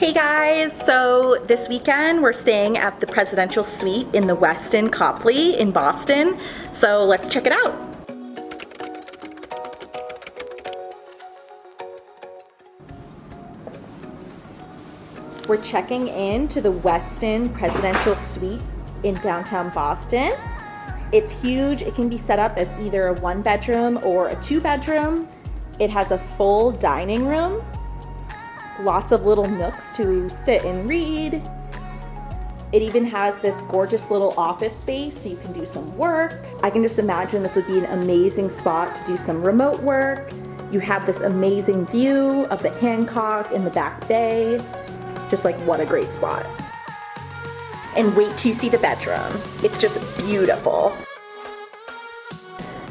Hey guys, so this weekend we're staying at the Presidential Suite in the Westin Copley in Boston, so let's check it out. We're checking in to the Westin Presidential Suite in downtown Boston. It's huge. It can be set up as either a 1-bedroom or a 2-bedroom. It has a full dining room, lots of little nooks to sit and read. It even has this gorgeous little office space so you can do some work. I can just imagine this would be an amazing spot to do some remote work. You have this amazing view of the Hancock in the back bay. Just like, what a great spot. And wait till you see the bedroom. It's just beautiful.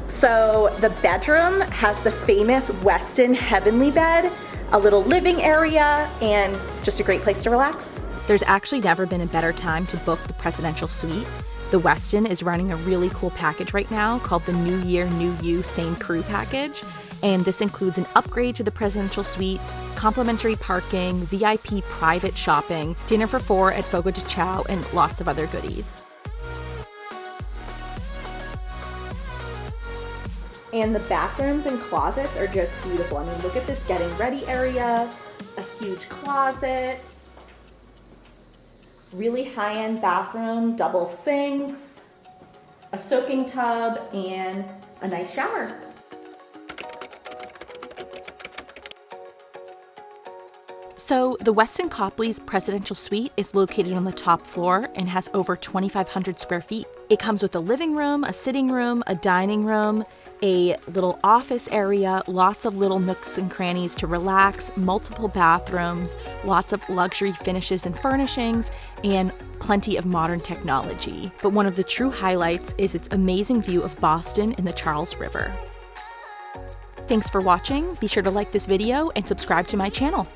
So the bedroom has the famous Westin Heavenly bed, a little living area, and just a great place to relax. There's actually never been a better time to book the Presidential Suite. The Westin is running a really cool package right now called the New Year, New You, Same Crew package. And this includes an upgrade to the Presidential Suite, complimentary parking, VIP private shopping, dinner for 4 at Fogo de Chao, and lots of other goodies. And the bathrooms and closets are just beautiful. I mean, look at this getting ready area, a huge closet, really high-end bathroom, double sinks, a soaking tub, and a nice shower. So the Westin Copley's Presidential Suite is located on the top floor and has over 2,500 square feet. It comes with a living room, a sitting room, a dining room, a little office area, lots of little nooks and crannies to relax, multiple bathrooms, lots of luxury finishes and furnishings, and plenty of modern technology. But one of the true highlights is its amazing view of Boston and the Charles River. Thanks for watching. Be sure to like this video and subscribe to my channel.